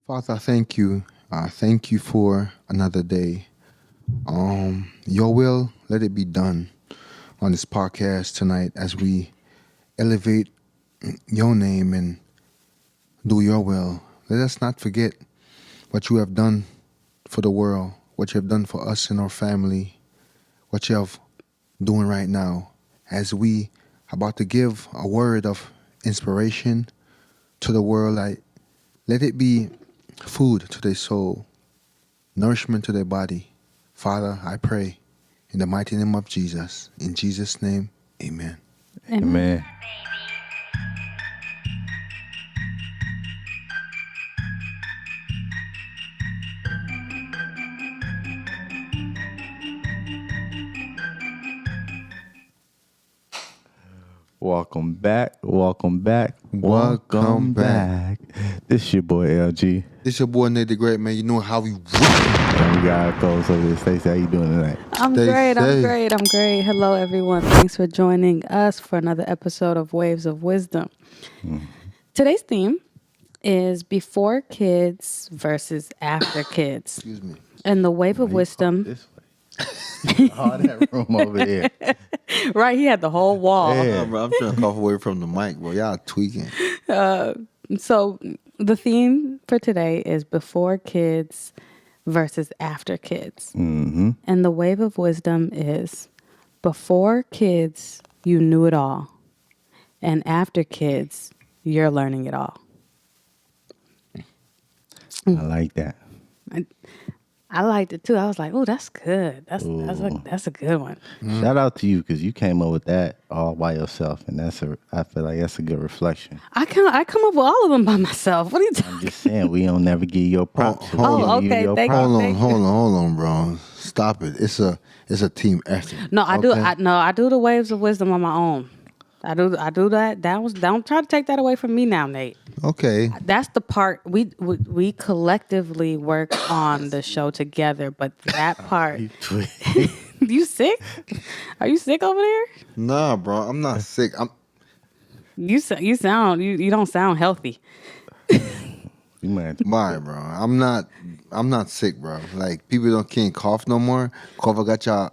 Father, I thank you. I thank you for another day. Your will, let it be done on this podcast tonight as we elevate your name and do your will. Let us not forget what you have done for the world, what you have done for us and our family, what you have doing right now as we about to give a word of inspiration to the world. Let it be food to their soul, nourishment to their body. Father, I pray in the mighty name of Jesus. In Jesus' name, amen. Amen. Welcome back. Welcome back. Welcome back. This your boy LG. This your boy Nate the Great, man. You know how we rock. And we got our co-host over there. Stacey, how you doing tonight? I'm Stay great. I'm safe. great. I'm great. Hello, everyone. Thanks for joining us for another episode of Waves of Wisdom. Today's theme is before kids versus after kids. Excuse me. And the wave of wisdom, This way. All that room over there. right? He had the whole wall. Yeah. Bro, I'm trying to cough away from the mic, bro. Y'all tweaking. So the theme for today is before kids versus after kids. Mm-hmm. And the wave of wisdom is before kids, you knew it all. And after kids, you're learning it all. I like that. I liked it too. I was like, "Oh, that's good. That's a good one." Shout out to you because you came up with that all by yourself, and I feel like that's a good reflection. I come up with all of them by myself. What are you talking? I'm just saying we don't never give your props. So Oh, we give you okay, your thank props. you. Hold on, bro. Stop it. It's a team effort. No, I do. Okay? I do the waves of wisdom on my own. I do that. Don't try to take that away from me now, Nate. Okay. That's the part we collectively work on the show together. But that part, you sick? Are you sick over there? Nah, bro. I'm not sick. You don't sound healthy. You might have to- Bye, bro. I'm not sick, bro. Like people can't cough no more. Cough got y'all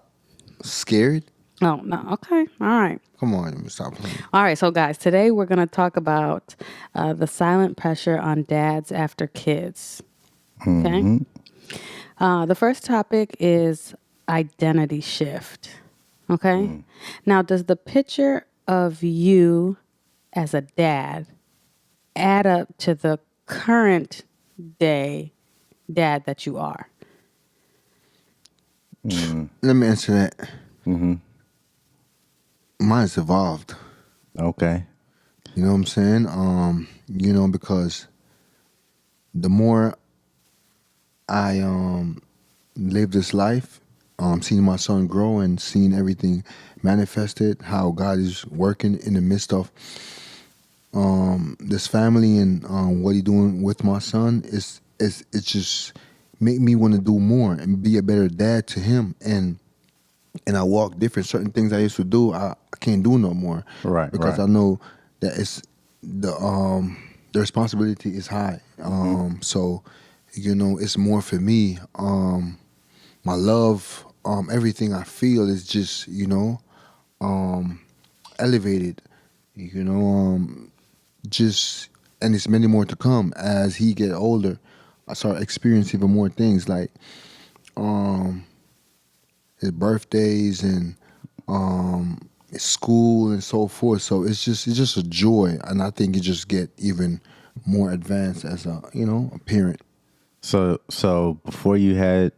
scared. Oh no. Okay. All right. Come on, let me stop playing. All right, so guys, today we're going to talk about the silent pressure on dads after kids. Okay? The first topic is identity shift. Okay? Now, does the picture of you as a dad add up to the current day dad that you are? Let me answer that. Mine's evolved. Okay. You know what I'm saying? Because the more I live this life, seeing my son grow and seeing everything manifested, how God is working in the midst of this family and what He doing with my son, it's just make me want to do more and be a better dad to him and I walk different. Certain things I used to do, I can't do no more. Right, Because right. I know that it's the responsibility is high. So, it's more for me. My love, everything I feel is just, elevated. Just and it's many more to come as he get older. I start experiencing even more things like his birthdays and his school and so forth. So it's just a joy, and I think you just get even more advanced as a parent. So before you had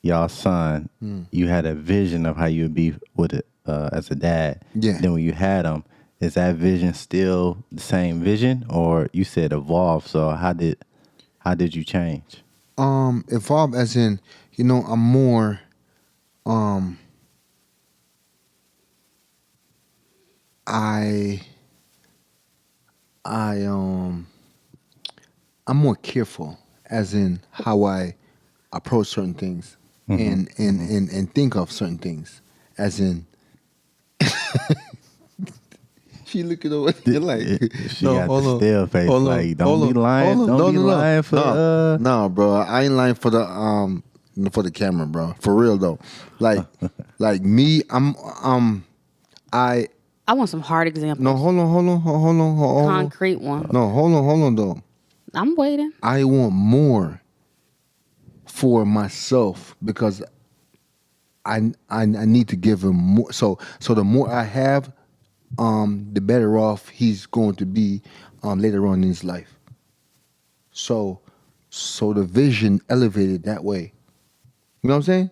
y'all son, you had a vision of how you would be with it as a dad. Yeah. Then when you had him, is that vision still the same vision, or you said evolve? So how did you change? Evolve as in, I'm more I'm more careful as in how I approach certain things and think of certain things as in she looking over there like She got the still face. hold on, Like, don't hold be on, lying. hold on, Don't be lying for no, bro. I ain't lying for the camera, bro. For real though. Like me, I I want some hard examples. no, hold on. Concrete one. No, hold on though. I'm waiting. I want more for myself because I need to give him more. So the more I have, the better off he's going to be later on in his life. So the vision elevated that way. You know what I'm saying?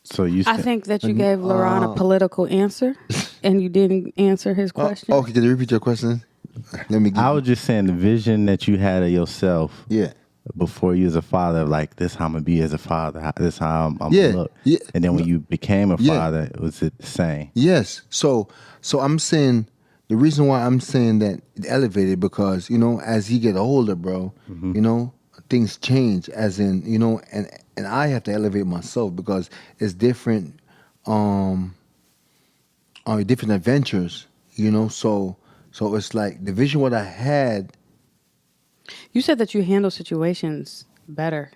So you. I think that you gave Laurent a political answer, and you didn't answer his question. Okay, can you repeat your question? Let me. I was just saying the vision that you had of yourself. Yeah. Before you as a father, like this, how I'm gonna be as a father. This how I'm Yeah, gonna look. yeah. And then when you became a Yeah. father, was it the same? Yes. So I'm saying the reason why I'm saying that it elevated because as he get older, bro, things change. As in and I have to elevate myself because it's different, different adventures. So it's like the vision what I had. You said that you handle situations better.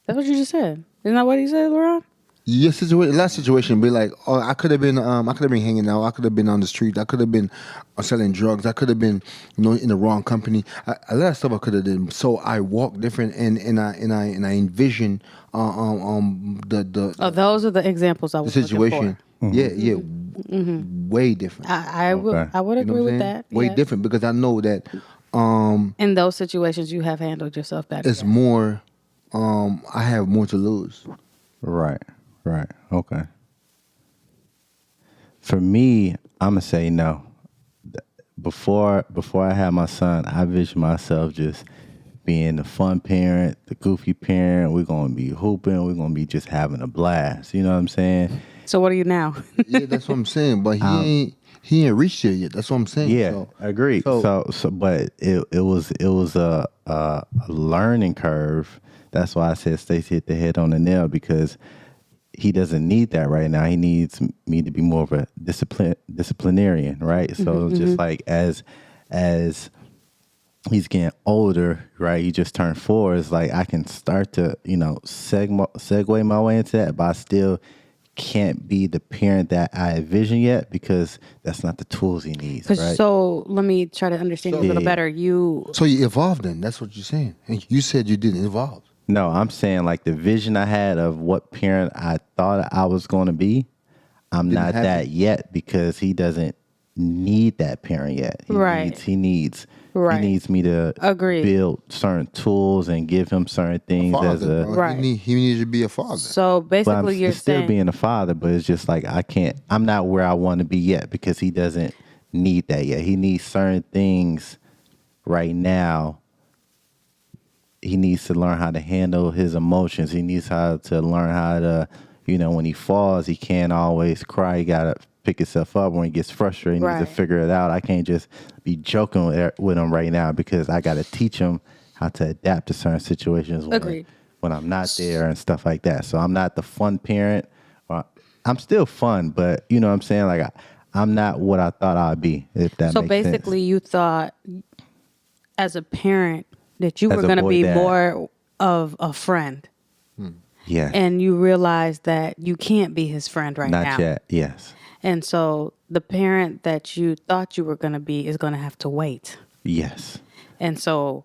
That's what you just said. Isn't that what he said, Laurent? Yes, last situation be like, oh, I could have been hanging out. I could have been on the street. I could have been selling drugs. I could have been, in the wrong company. A lot of stuff I could have done. So I walk different, and I envision the Oh, those are the examples I was the situation. looking for. Yeah, way different. I would Okay. I would You know agree what I'm with saying? that. Way yes. different because I know that In those situations, you have handled yourself better. it's yes. more. I have more to lose. Right. Okay. For me, I'm gonna say no. Before I had my son, I visioned myself just being the fun parent, the goofy parent. We're gonna be hooping. We're gonna be just having a blast. You know what I'm saying? So what are you now? Yeah, that's what I'm saying. But he ain't reached there yet. That's what I'm saying. Yeah, So, agreed. So, but it was a learning curve. That's why I said Stacey hit the head on the nail because he doesn't need that right now. He needs me to be more of a disciplinarian, right? So just like as he's getting older, right? He just turned 4. It's like I can start to segue my way into that, but I still can't be the parent that I envision yet because that's not the tools he needs, right? So let me try to understand you a little Yeah. better. So you evolved then. That's what you're saying. And you said you didn't evolve. No, I'm saying like the vision I had of what parent I thought I was going to be, I'm Didn't not happen. that yet because he doesn't need that parent yet. Right. He needs Right. he needs me to Agreed. build certain tools and give him certain things as Father, a bro. Right. He needs to be a father. So but I'm basically, you're still saying being a father, but it's just like I'm not where I want to be yet because he doesn't need that yet. He needs certain things right now. He needs to learn how to handle his emotions. He needs to learn how to, when he falls, he can't always cry. He got to pick himself up. When he gets frustrated, he needs Right. to figure it out. I can't just be joking with him right now because I got to teach him how to adapt to certain situations Agreed. when I'm not there and stuff like that. So I'm not the fun parent. I'm still fun, but you know what I'm saying? Like I'm not what I thought I'd be, if that so makes basically, sense. you thought as a parent that you As were a going to boy be dad. more of a friend, Yeah. and you realized that you can't be his friend right Not now. yet. Yes. And so the parent that you thought you were going to be is going to have to wait. Yes. And so,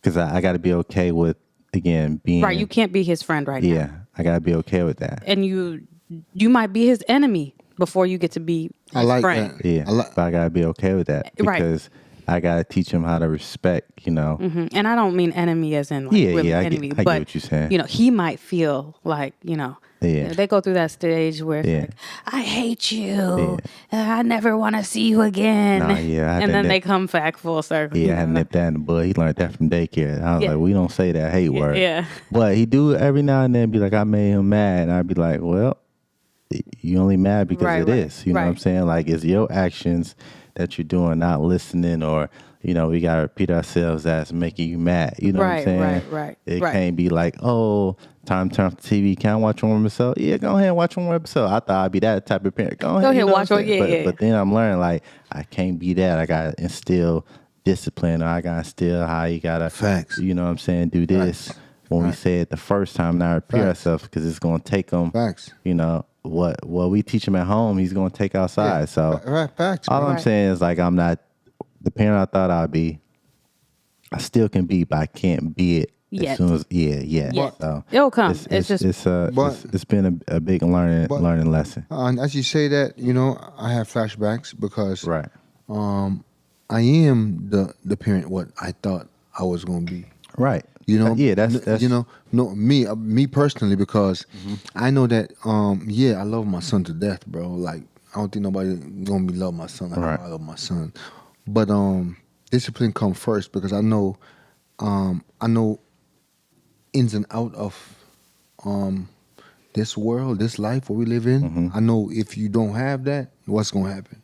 Because I got to be okay with, again, being. right, you can't be his friend right now. Yeah. I got to be okay with that. And you might be his enemy before you get to be his I like friend. that. Yeah. But I got to be okay with that. Right. Because I got to teach him how to respect, Mhm. And I don't mean enemy as in like Yeah, really yeah, I get- enemy, I get but what you're saying. He might feel like, Yeah. they go through that stage where it's Yeah. like, I hate you. I never want to see you again. Nah, yeah, I had and to then nip- they come back full circle. Yeah, I had nipped that in the bud. He learned that from daycare. I was Yeah. like, we don't say that hate word. yeah. But he do every now and then be like, I made him mad. And I'd be like, well, you only mad because Right, it right, is. You know what I'm right. saying? Like, it's your actions that you're doing, not listening or we gotta repeat ourselves as making you mad. You know what I'm saying? Right. It can't be like, oh, time to turn off the TV. Can I watch one more episode? Yeah, go ahead and watch one more episode. I thought I'd be that type of parent. Go ahead, Go ahead, you know watch what I'm one. saying? Yeah. But then I'm learning like I can't be that. I gotta instill discipline. Or I gotta instill how you gotta, Facts. you know what I'm saying, do this. Facts. When we Facts. say it the first time, now repeat Facts. ourselves because it's gonna take them. Facts. What we teach him at home, he's gonna take outside. Yeah. So Right. Facts. all bro. I'm saying is like I'm not the parent I thought I'd be. I still can be, but I can't be it Yet. as soon as Yet. So It'll come. It's just- it's been a big learning lesson. As you say that, I have flashbacks because Right. I am the parent what I thought I was gonna be. Right. That's No, me personally, because I know that I love my son to death, bro. Like I don't think nobody gonna be love my son like Right. I love my son. But discipline come first because I know ins and out of this world, this life where we live in. I know if you don't have that, what's gonna happen.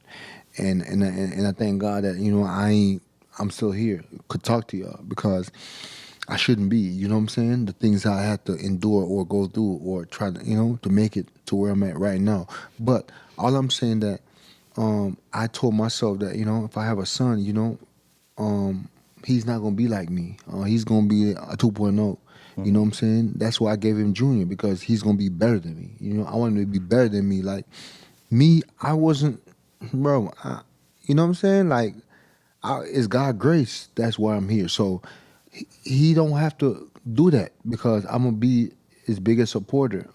And I thank God that I'm still here, could talk to y'all because I shouldn't be. You know what I'm saying? The things I had to endure or go through or try to to make it to where I'm at right now. But all I'm saying that I told myself that if I have a son, he's not gonna be like me. He's gonna be a 2.0. You know what I'm saying? That's why I gave him Junior, because he's gonna be better than me. I want him to be better than me. Like me, I wasn't, bro. You know what I'm saying? Like, it's God grace. That's why I'm here. So he don't have to do that because I'm gonna be his biggest supporter,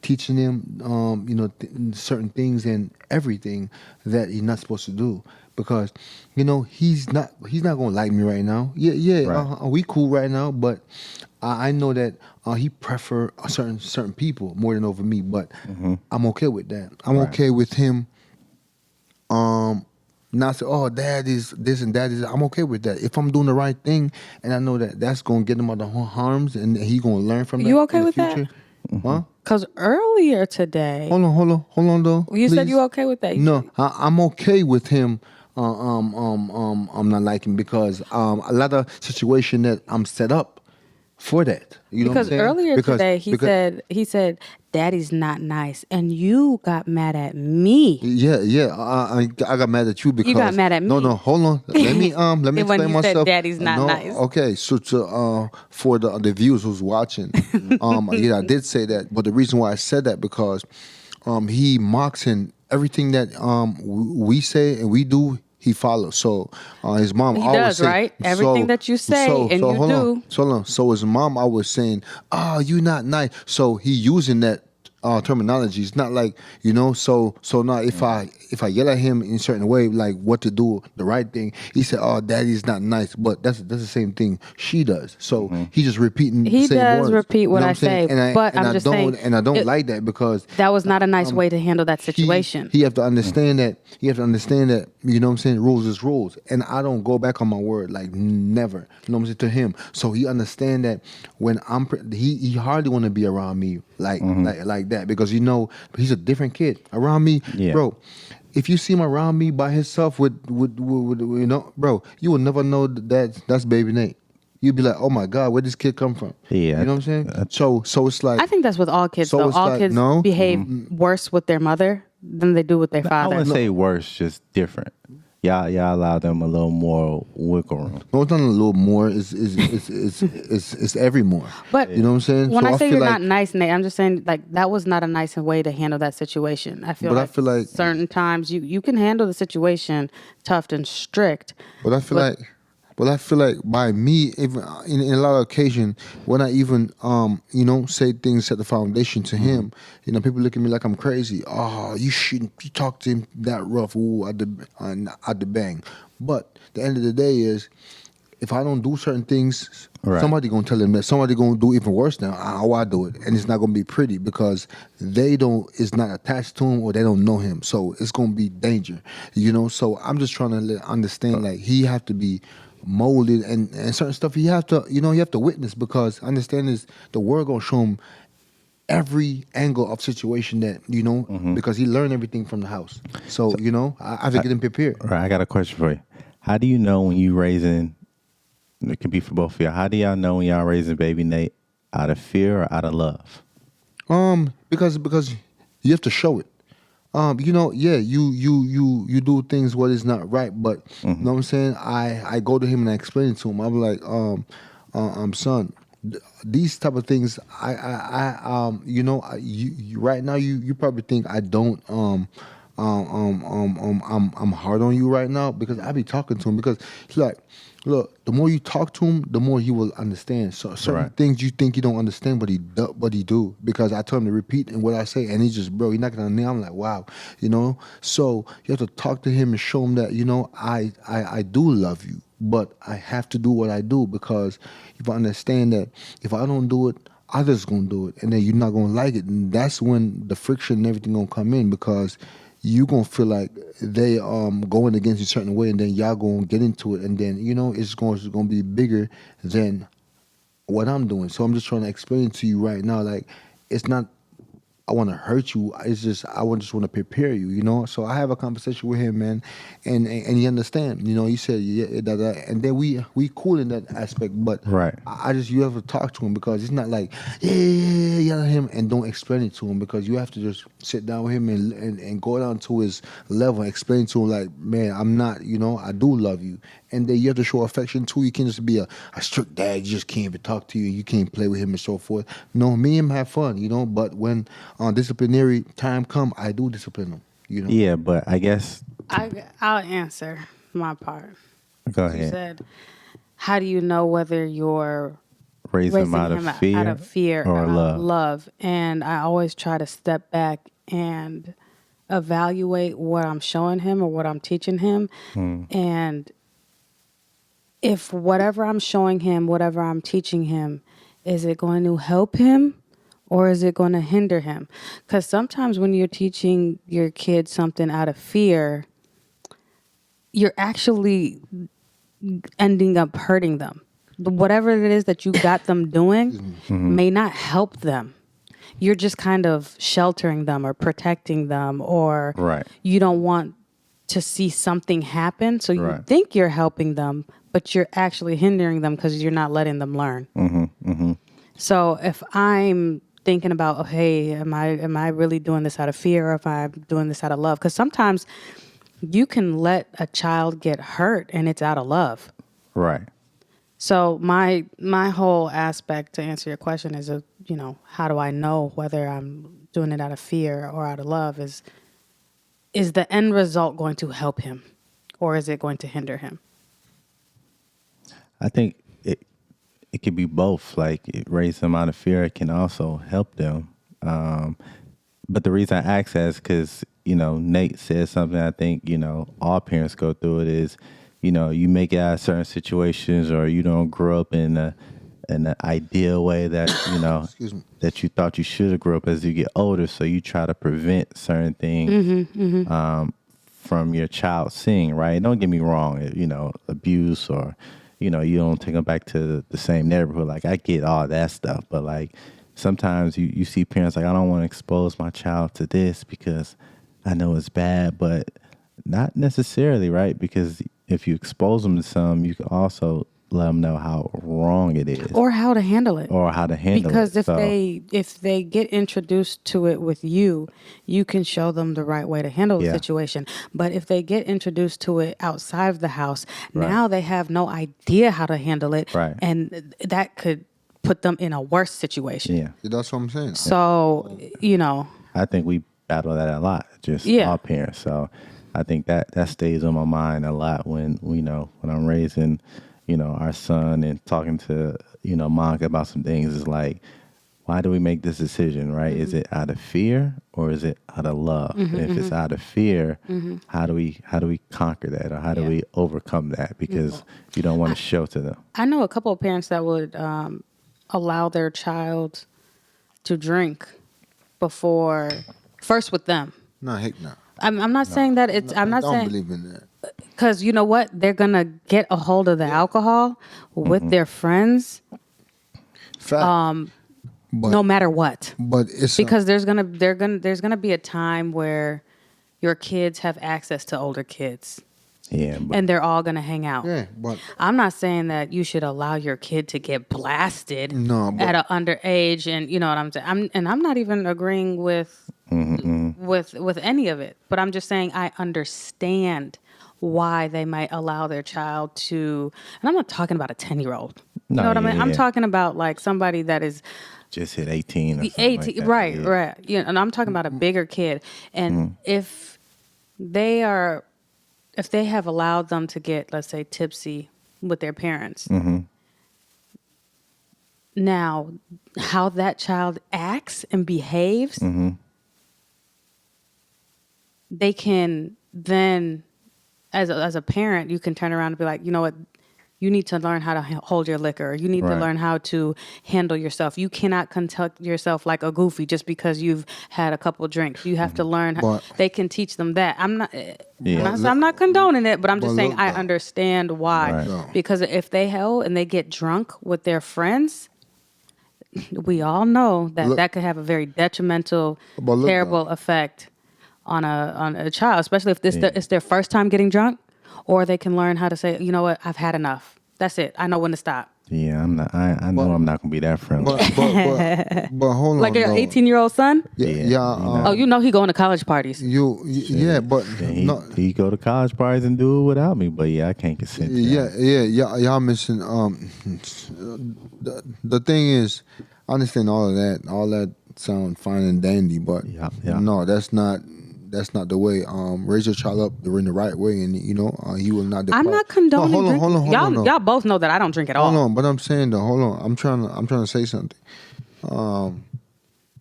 teaching him, certain things and everything that he's not supposed to do. Because he's not gonna like me right now. Right. We cool right now, but I know that he prefer certain people more than over me. But I'm okay with that. I'm Right. okay with him. Not say, oh, dad is this and that is. I'm okay with that. If I'm doing the right thing, and I know that that's gonna get him out of harms, and he gonna learn from that. You okay in the with that? future. Huh? Because earlier today, Hold on, though. you said please. you okay with that. No, I'm okay with him. I'm not liking because a lot of situation that I'm set up for that. You know what I'm Because saying? earlier today he said, "Daddy's not nice," and you got mad at me. Yeah. I got mad at you because got mad at me. No, hold on. Let me When explain you said myself. Daddy's not No, nice. Okay, so for the viewers who's watching, I did say that, but the reason why I said that because he mocks in everything that we say and we do. He follows. So his mom He always does, say, right? Everything that you say and you hold do. On. So his mom always saying, "Oh, you not nice." So he using that terminology. It's not like So now if I yell at him in a certain way, like what to do, the right thing, he said, "Oh, daddy's not nice." But that's the same thing she does. So he's just repeating. He the same does words. repeat You what know I I'm saying? say, but I'm just saying and I don't it- like that because That was not a nice way to handle that situation. He have to understand that. He have to understand that. You know what I'm saying? Rules is rules, and I don't go back on my word. Like never. You know what I'm saying to him. So he understand that when he hardly want to be around me like that because he's a different kid around me, Yeah. bro. If you see him around me by himself with bro, you will never know that's baby Nate. You'd be like, oh my God, where this kid come from? Yeah, You know what I'm saying? So it's like I think that's with all kids, So though. it's All like, kids no. behave worse with their mother than they do with their I father. wouldn't say worse, just different. Y'all allow them a little more wiggle room. No, it's not a little more. It's every more. But you know what I'm saying? when So I say feel you're like, not nice, Nate, I'm just saying like that was not a nice way to handle that situation. I feel like certain times you can handle the situation tough and strict. But I feel like by me, even in a lot of occasion, when I even say things at the foundation to him, people look at me like I'm crazy. Oh, you shouldn't. You talk to him that rough. Ooh, at the bang. But the end of the day is, if I don't do certain things, Right. somebody gonna tell him that. Somebody gonna do even worse than how I do it, and it's not gonna be pretty because it's not attached to him or they don't know him. So it's gonna be danger. So I'm just trying to understand like he have to be molded and certain stuff you have to witness because understand is the world gonna show him every angle of situation that because he learned everything from the house. So I have to get him prepared. All right, I got a question for you. How do you know when you raising? It can be for both of y'all. How do y'all know when y'all raising baby Nate out of fear or out of love? Because you have to show it. Yeah, you do things what is not right, but you know what I'm saying. I go to him and I explain it to him. I'm like, son, these type of things. You right now you probably think I don't I'm hard on you right now because I be talking to him because he's like, look, the more you talk to him, the more he will understand. So certain Right. things you think you don't understand, but he do because I told him to repeat and what I say, and he just you're not gonna nail. I'm like, wow, So you have to talk to him and show him that I do love you, but I have to do what I do because if I understand that if I don't do it, others gonna do it, and then you're not gonna like it, and that's when the friction and everything gonna come in because you gonna feel like they going against you a certain way, and then y'all gonna get into it, and then it's gonna be bigger than what I'm doing. So I'm just trying to explain to you right now, like it's not I want to hurt you. It's just just want to prepare you. So I have a conversation with him, man, and he understand. He said yeah, and then we cool in that aspect. But Right. I just you have to talk to him because it's not like yeah, yell at him and don't explain it to him because you have to just sit down with him and go down to his level, and explain to him like, man, I'm not, I do love you, and then you have to show affection too. You can't just be a strict dad. You just can't even talk to you. You can't play with him and so forth. No, me and him have fun, but when disciplinary time come, I do discipline them. Yeah, but I guess I'll answer my part. go You ahead. said, how do you know whether you're Raising raising him out him of fear, out of fear or out of love. love? And I always try to step back and evaluate what I'm showing him or what I'm teaching him. And if whatever I'm showing him, whatever I'm teaching him, is it going to help him or is it going to hinder him? Because sometimes when you're teaching your kid something out of fear, you're actually ending up hurting them. Whatever it is that you got them doing may not help them. You're just kind of sheltering them or protecting them, or Right. you don't want to see something happen. So you Right. think you're helping them, but you're actually hindering them because you're not letting them learn. So if I'm thinking about, oh, hey, am I really doing this out of fear, or if I'm doing this out of love? Because sometimes you can let a child get hurt and it's out of love. Right. So my whole aspect to answer your question is, how do I know whether I'm doing it out of fear or out of love? Is the end result going to help him, or is it going to hinder him? I think it could be both. Like it raise them out of fear. It can also help them. But the reason I ask that is because Nate said something. I think all parents go through it. Is you make it out of certain situations, or you don't grow up in an ideal way that Excuse me. that you thought you should have grew up as you get older. So you try to prevent certain things from your child seeing. Right? Don't get me wrong. Abuse or you don't take them back to the same neighborhood. Like I get all that stuff, but like sometimes you see parents like, I don't want to expose my child to this because I know it's bad, but not necessarily, right? Because if you expose them to some, you can also let them know how wrong it is, Or how to handle it. Because if they get introduced to it with you, you can show them the right way to handle the Yeah. situation. But if they get introduced to it outside of the house, Right. now they have no idea how to handle it, Right. and that could put them in a worse situation. Yeah, That's what I'm saying. So, I think we battle that a lot, just Yeah. all parents. So I think that stays on my mind a lot when when I'm raising, our son and talking to Monica about some things. Is like, why do we make this decision, right? Is it out of fear or is it out of love? And if it's out of fear, how do we conquer that, or how do we overcome that? Because you don't want to show to them. I know a couple of parents that would allow their child to drink first with them. No, heck no. I'm not saying that it's. I'm not I don't saying, believe in that. because you know what, they're gonna get a hold of the alcohol with their friends, Fact. But, no matter what. but it's Because there's gonna be a time where your kids have access to older kids, Yeah, but and they're all going to hang out. Yeah, but I'm not saying that you should allow your kid to get blasted No, but- at an underage, and you know what I'm saying. I'm not even agreeing with any of it, but I'm just saying I understand why they might allow their child to. And I'm not talking about a 10-year-old. You No, know what I yeah, mean? I'm yeah. talking about like somebody that is just hit 18 or the something 18, like that. right, Yeah. right. Yeah, and I'm talking about a bigger kid, and if they have allowed them to get, let's say, tipsy with their parents. Now, how that child acts and behaves, they can then, as a parent, you can turn around and be like, you know what, you need to learn how to hold your liquor. You need to Right. learn how to handle yourself. You cannot conduct yourself like a goofy just because you've had a couple of drinks. You have to learn. But- They can teach them that. I'm Yeah. not condoning it, but I'm just But saying look, I though. understand why. Right. No. Because if they and they get drunk with their friends, we all know that Look- that could have a very detrimental, But look, terrible though. effect on a child, especially if it's their first time getting drunk, or they can learn how to say, you know what, I've had enough. That's it. I know when to stop. Yeah, I'm not. I know I'm not gonna be that friendly. But hold on. Like your though. 18-year-old son. Yeah, Yeah, yeah. you know. Oh, you know he going to college parties. Yeah, but He, no. he go to college parties and do it without me, but yeah, I can't consent to that. Yeah. Y'all missing. The thing is, I understand all of that. All that sound fine and dandy, but Yeah. no, that's not the way. Raise your child up in the right way, and he will not. I'm depart. not condoning No, hold on, drinking. hold on. No. Y'all both know that I don't drink at all. Hold on, but I'm saying though. Hold on, I'm trying to say something.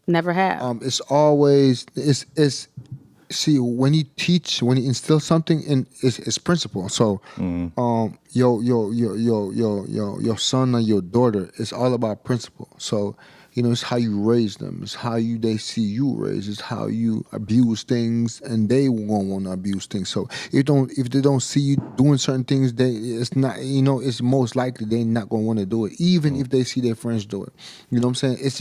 Never have. It's always it's. See, when you instill something in, it's principle. So, your son or your daughter, it's all about principle. So, it's how you raise them. It's how they see you raise. It's how you abuse things, and they won't want to abuse things. So, if they don't see you doing certain things, it's not. It's most likely they're not going to want to do it, even if they see their friends do it. You know what I'm saying? It's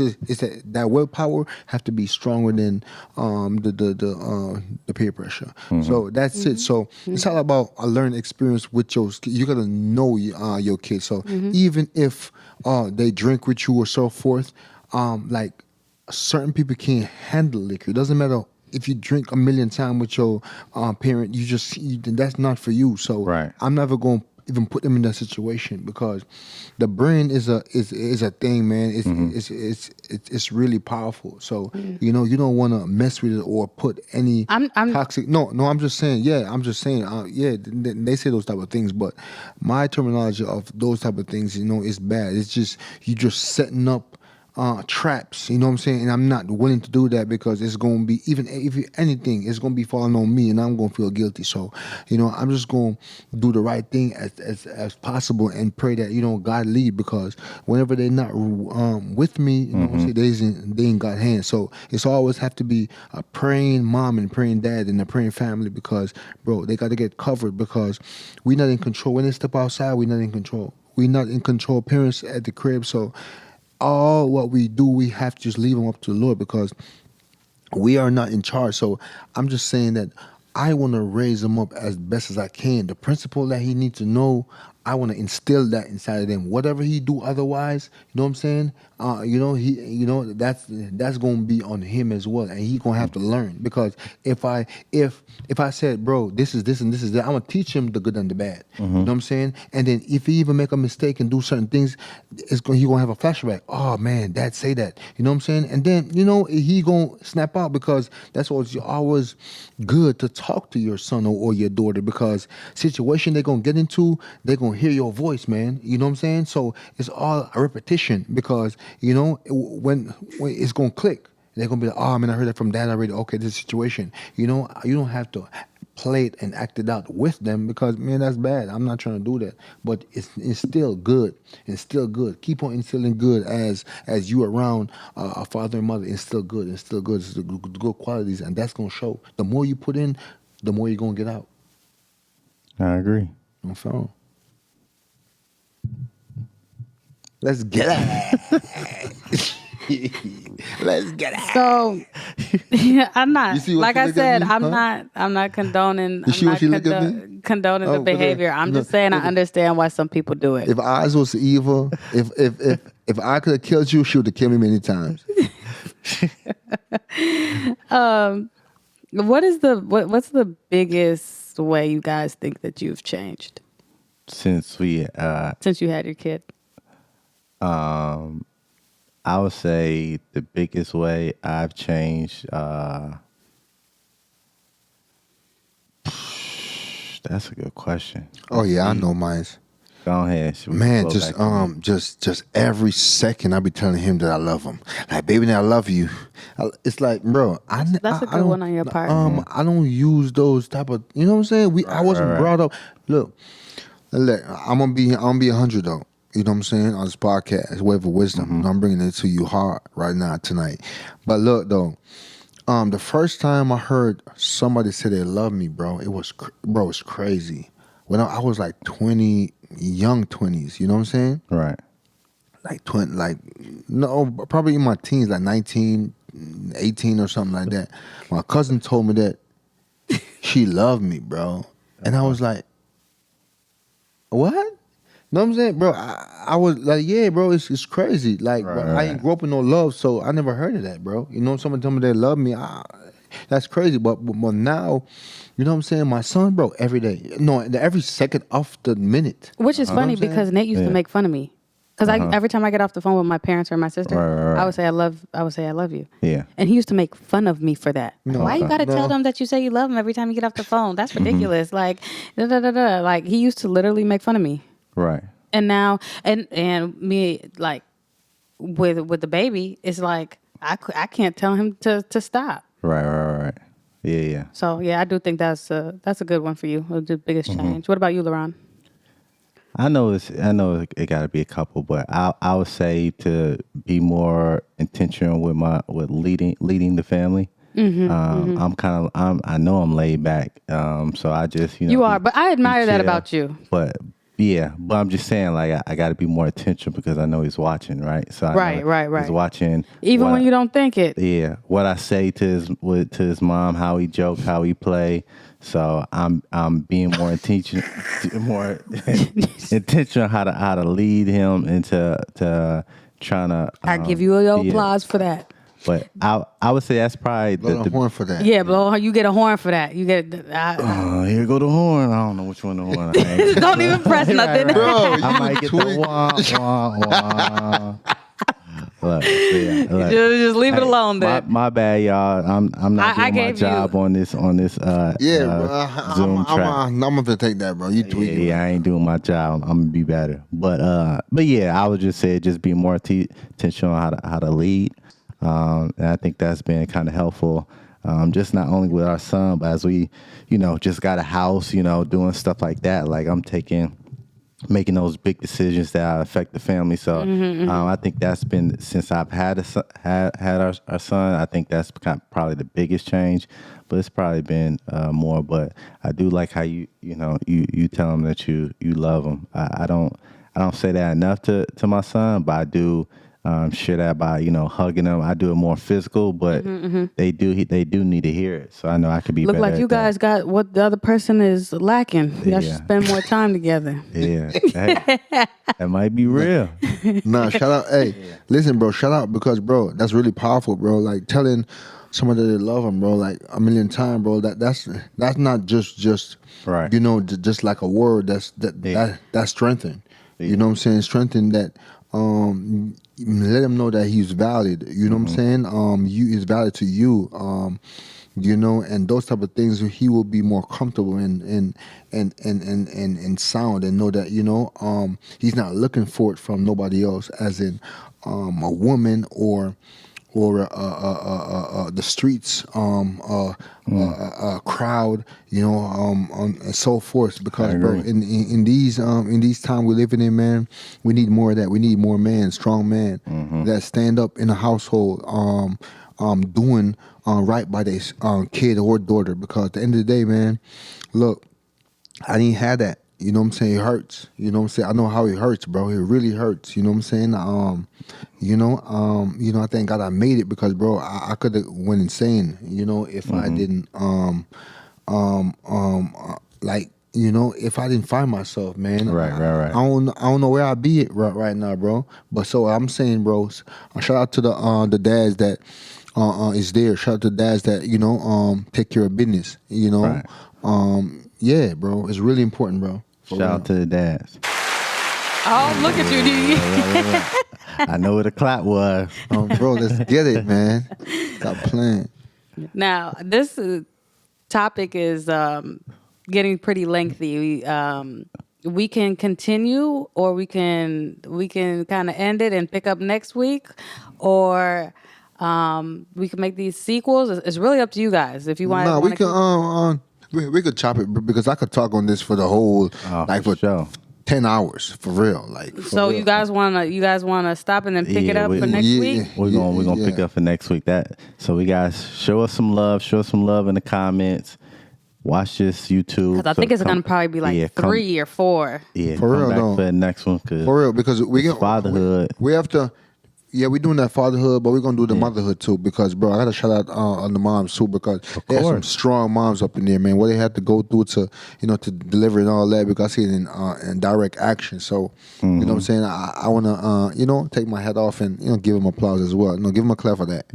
that willpower have to be stronger than the peer pressure. So that's it. So it's all about a learning experience with you gotta know your kids. So even if they drink with you or so forth, like certain people can't handle liquor. It doesn't matter if you drink a million times with your parent. That's not for you. So Right. I'm never going to even put them in that situation, because the brain is a thing, man. It's really powerful. So you don't want to mess with it or put any I'm toxic. No, I'm just saying. Yeah, I'm just saying. They say those type of things, but my terminology of those type of things, is bad. It's just you just setting up traps, you know what I'm saying? And I'm not willing to do that, because it's going to be, even if anything, it's going to be falling on me, and I'm going to feel guilty. So, I'm just going to do the right thing as possible, and pray that, God lead, because whenever they're not with me, you know what I'm saying, they in God's hands. So it's always have to be a praying mom and praying dad and a praying family, because, bro, they got to get covered, because we're not in control. When they step outside, we're not in control. We're not in control. Parents at the crib, so all what we do, we have to just leave them up to the Lord, because we are not in charge. So I'm just saying that I want to raise them up as best as I can. The principle that he needs to know, I want to instill that inside of them. Whatever he do otherwise, you know what I'm saying? That's going to be on him as well, and he's going to have to learn. Because if I said, bro, this is this and this is that, I'm going to teach him the good and the bad. You know what I'm saying? And then if he even make a mistake and do certain things, he's going to have a flashback. Oh man, dad say that. You know what I'm saying? And then he going to snap out, because that's always good to talk to your son or your daughter, because situation they're going to get into, they're going to hear your voice, man. You know what I'm saying? So it's all a repetition, because when it's gonna click, they're gonna be like, oh man, I heard that from dad already. Okay, this situation. You don't have to play it and act it out with them, because man, that's bad. I'm not trying to do that. But it's still good. It's still good. Keep on instilling good as you around a father and mother. It's still good. It's still good. It's the good qualities, and that's gonna show. The more you put in, the more you're gonna get out. I agree. On phone. Let's get it. Let's get it. So I'm not, You see what like she I look at said, me? Huh? I'm not condoning. You see what she look at me? condoning the behavior. I'm just saying I understand why some people do it. If eyes was evil, if I could have killed you, she would have killed me many times. What's the biggest way you guys think that you've changed Since we, since you had your kid? I would say the biggest way I've changed. That's a good question. Oh yeah, I know mine. Go ahead. Man, just every second I be telling him that I love him. Like, baby, I love you. It's like, bro, That's a good one on your part. I don't use those type of, you know what I'm saying? I wasn't brought up. Look, I'm gonna be 100 though. You know what I'm saying? On this podcast, Wave of Wisdom. I'm bringing it to you hard right now tonight. But look though, the first time I heard somebody say they love me, bro, it was crazy. When I was like 20, young 20s, you know what I'm saying? Right. Like probably in my teens, like 19, 18 or something like that. My cousin told me that she loved me, bro. And I was like, what? You know what I'm saying? Bro, I was like, yeah, bro, it's crazy. Like, Right, bro, I ain't grew up with no love, so I never heard of that, bro. You know, someone told me they love me. That's crazy. But now, you know what I'm saying? My son, bro, every day. No, every second of the minute. Which is funny because Nate used to make fun of me. Because every time I get off the phone with my parents or my sister, Right. I would say I love you. Yeah. And he used to make fun of me for that. No, Why you gotta tell them that you say you love them every time you get off the phone? That's ridiculous. Like da da da da. Like he used to literally make fun of me. Right. And now and me like with the baby, it's like I can't tell him to stop. Right. Yeah. So yeah, I do think that's a good one for you. The biggest change. What about you, LaRon? I know it got to be a couple, but I would say to be more intentional with leading the family. I know I'm laid back, so I just You are, but I admire that chill. about you. But I'm just saying, like I got to be more intentional because I know he's watching, right? So I know Right. He's watching, Even when you don't think it. Yeah, what I say to his mom, how he joke, how he play. So I'm being more intentional how to lead him into trying to. I give you a applause for that. But I would say that's probably Blow the horn for that. Yeah, blow. You get a horn for that. You get. Here go the horn. I don't know which one the horn. I Don't even press nothing. Bro, I might get the wah. Look, Just leave it alone then. My bad, y'all. I'm not doing my job on this bro. Zoom track. I'm gonna take that, bro. You tweaking. Yeah, I ain't doing my job. I'm gonna be better. But yeah, I would just say just be more intentional on how to lead. And I think that's been kind of helpful. Just not only with our son, but as we, just got a house, doing stuff like that. Like I'm making those big decisions that affect the family. So I think that's been, since I've had our son, I think that's probably the biggest change. But it's probably been more. But I do like how you tell him that you love him. I don't say that enough to my son, but I do share that by hugging them. I do it more physical, but they do need to hear it. So I know I could be. Look better like you guys got what the other person is lacking. Y'all should spend more time together. Yeah, hey, that might be real. Nah, shout out. Hey, listen, bro. Shout out because, bro, that's really powerful, bro. Like telling somebody they love them, bro, like a million times, bro. That's not just right. Just like a word. That's strengthen. Yeah. You know what I'm saying? Strengthen that. Let him know that he's valid. You know what I'm saying? He's valid to you. And those type of things, he will be more comfortable and sound and know that he's not looking for it from nobody else, as in a woman or the streets, a crowd, and so forth. Because, bro, in these times we're living in, man, we need more of that. We need more men, strong men that stand up in a household, doing right by their kid or daughter. Because at the end of the day, man, look, I didn't have that. You know what I'm saying? It hurts. You know what I'm saying? I know how it hurts, bro. It really hurts. You know what I'm saying? I thank God I made it because, bro, I could have went insane, if I didn't, if I didn't find myself, man, Right. I don't know where I'd be right now, bro. But so I'm saying, bro, shout out to the dads that is there. Shout out to the dads that take care of business. Right. Yeah, bro, it's really important, bro. For Shout real. out to the dads. Oh, look at you, D. I know what the clap was. Bro, let's get it, man. Stop playing. Now, this topic is getting pretty lengthy. We can continue, or we can kind of end it and pick up next week, or we can make these sequels. It's really up to you guys. If you want, No, we can. We could chop it because I could talk on this for the whole for sure. 10 hours for real. So you guys wanna stop and then pick it up for next week? We're gonna pick up for next week. So we guys show us some love in the comments. Watch this YouTube. Because I think it's gonna probably be like 3 or 4. Yeah, for real back though. for the next one. For real, because we get fatherhood. We have to. Yeah, we're doing that fatherhood, but we're gonna do the motherhood too. Because, bro, I gotta shout out on the moms too, because there's some strong moms up in there, man. What they have to go through to deliver and all that. Because I see it in direct action. So you know what I'm saying. I wanna take my hat off and give them applause as well. Give them a clap for that.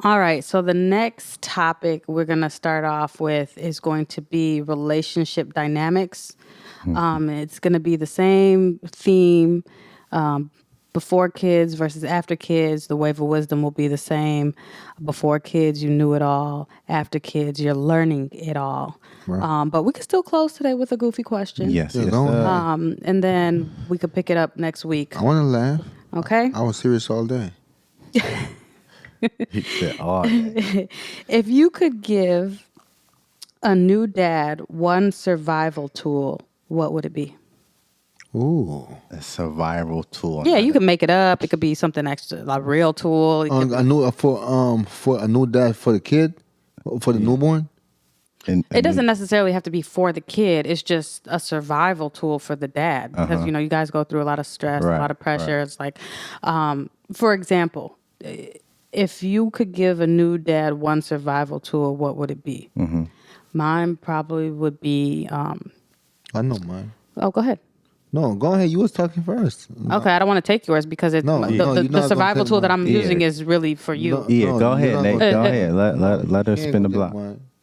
All right, so the next topic we're going to start off with is going to be relationship dynamics. It's going to be the same theme, before kids versus after kids. The wave of wisdom will be the same. Before kids, you knew it all. After kids, you're learning it all. Right. But we can still close today with a goofy question. Yes. And then we could pick it up next week. I want to laugh. Okay? I was serious all day. He said, all day. If you could give a new dad one survival tool, what would it be? Ooh, a survival tool. Yeah, you can make it up. It could be something extra, like a real tool. I knew for a new dad for the kid, for the newborn. It doesn't necessarily have to be for the kid. It's just a survival tool for the dad because you guys go through a lot of stress, a lot of pressure. It's like, for example, if you could give a new dad one survival tool, what would it be? Mine probably would be. I know mine. Oh, go ahead. No, go ahead. You was talking first. Okay, I don't want to take yours because the survival tool that I'm using is really for you. Go ahead, Nate. Go ahead. Let her spin the block.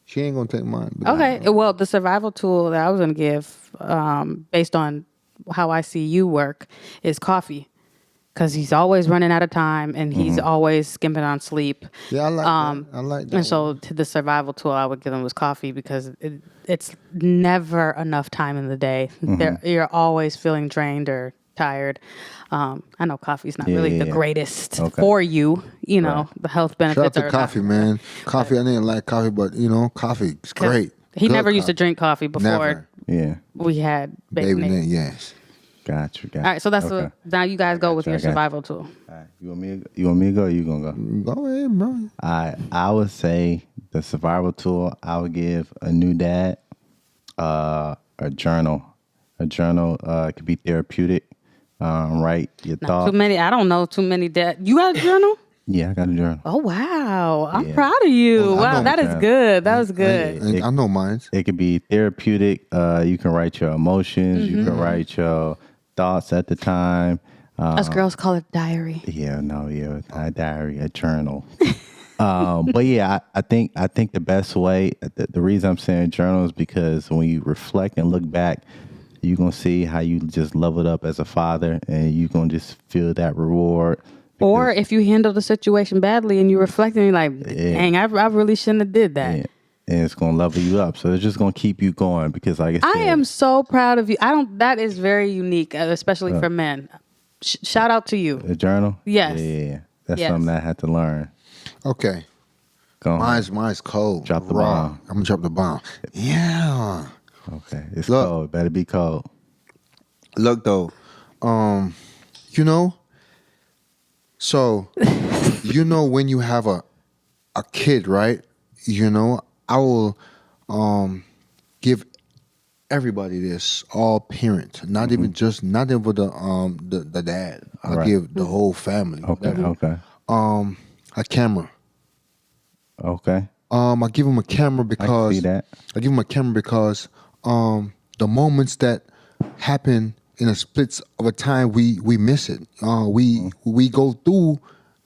She ain't gonna take mine. Okay. Well, the survival tool that I was gonna give, based on how I see you work, is coffee. Because he's always running out of time and he's always skimping on sleep. Yeah, I like that. I like that. And so to the survival tool I would give him was coffee because it's never enough time in the day. You're always feeling drained or tired. I know coffee's not really the greatest for you. The health benefits Shout out to coffee, man. Coffee, I didn't like coffee, but coffee is great. He never used to drink coffee before we had baby Nate. Yes. Got you. All right, so that's now you guys go with your survival tool. All right, you want me to go? Or you gonna go? Go ahead, bro. I would say the survival tool. I would give a new dad a journal. A journal could be therapeutic. Write your thoughts. Too many. I don't know too many dad. You got a journal? Yeah, I got a journal. Oh wow! I'm proud of you. Wow, that is good. That was good. I know mine. It could be therapeutic. You can write your emotions. You can write your thoughts at the time. Us girls call it diary. A diary, a journal. But I think the best way. The reason I'm saying journal is because when you reflect and look back, you're gonna see how you just leveled up as a father, and you're gonna just feel that reward. Or if you handle the situation badly and you're reflecting, you're like, dang, I really shouldn't have did that. Yeah. And it's going to level you up. So it's just going to keep you going because like I said, I am so proud of you. That is very unique, especially for men. Shout out to you. A journal? Yes. Yeah. That's something I had to learn. Okay. Go on. Mine's cold. Drop the Raw. bomb. I'm going to drop the bomb. Yeah. Okay. It's cold. It better be cold. Look, though, so, when you have a kid, right? I will give everybody this, all parents, not even the dad. I'll give the whole family. Okay. A camera. Okay. I give him a camera I can because see that. I give him a camera because the moments that happen in a splits of a time, we miss it. We go through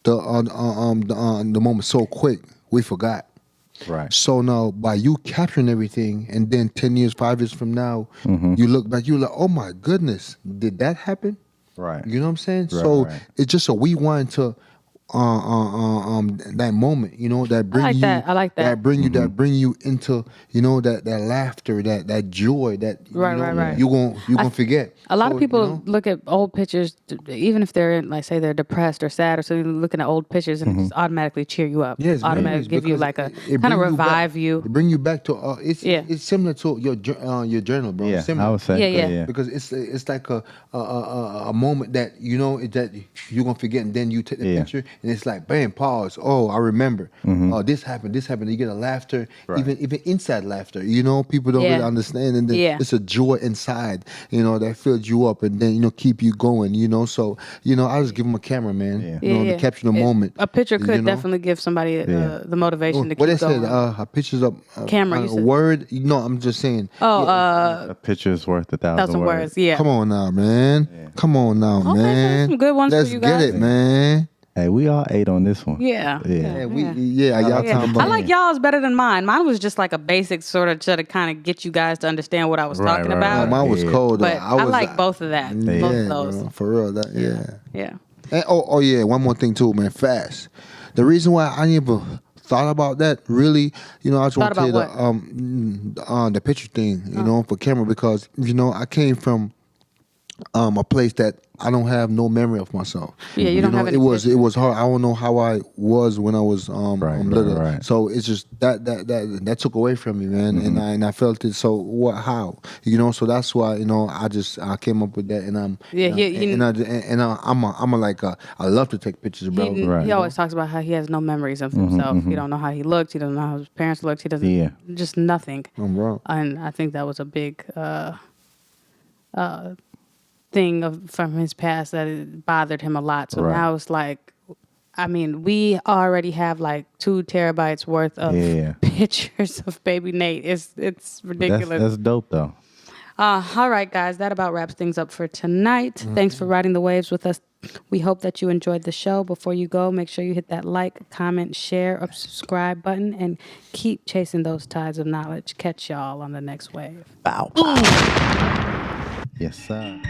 the moment so quick we forgot. Right. So now, by you capturing everything, and then 10 years, 5 years from now, you look back, you're like, oh my goodness, did that happen? Right. You know what I'm saying? Right, So right. it's just a rewind to that moment, that bring like you that. I like that. that bring you into that laughter, that joy that Right. you gonna forget. A lot of So, people look at old pictures, even if they're in, like, say they're depressed or sad or something, looking at old pictures and it just automatically cheer you up. Yes, automatically memories, give you because like a it kind of bring you back- revive you. It bring you back to Yeah. it's similar to your journal, bro. Yeah, It's similar. I would say. Yeah. Because it's like a moment that that you're gonna forget, and then you take the Yeah. picture and it's like bam, pause. Oh, I remember. Oh, this happened. You get a laughter, Right. even inside laughter. People don't Yeah. really understand, and then Yeah. it's a joy inside. That fills you up, and then keep you going. So I just give them a camera, man. Yeah. To capture the moment. A picture could you know? definitely give somebody the motivation to What they keep going. said, pictures of Camera, you a said. word. No, I'm just saying. A picture is worth 1,000 1,000 words. Yeah. Come on now, man. Come on now, Okay, so man. some good ones for Let's you get guys. it, man. Hey, we all ate on this one. Yeah. Yeah. Y'all like talking I about. like y'all's better than mine. Mine was just like a basic sort of to kind of get you guys to understand what I was Right, talking right, about. right. Mine was Yeah. cold. Though. But I like both of that. Yeah, Both of those. bro, for real. Yeah. Yeah. And, oh yeah. One more thing too, man. Fast. The reason why I never thought about that really, I just want to tell you the picture thing, for camera, because I came from a place that I don't have no memory of myself. Yeah, you don't have any it was pictures. hard. I don't know how I was when I was little. Right. So it's just that took away from me, man, and I felt it. So what? How? So that's why I came up with that, and I'm I love to take pictures, bro. He always talks about how he has no memories of himself. He don't know how he looked. He doesn't know how his parents looked. He doesn't. Just nothing. I'm wrong. And I think that was a big thing from his past that it bothered him a lot. So now it's like, I mean, we already have like 2 terabytes worth of pictures of baby Nate. It's ridiculous. That's dope though. All right, guys, that about wraps things up for tonight. Thanks for riding the waves with us. We hope that you enjoyed the show. Before you go, make sure you hit that like, comment, share, or subscribe button, and keep chasing those tides of knowledge. Catch y'all on the next wave. Bow. Yes, sir.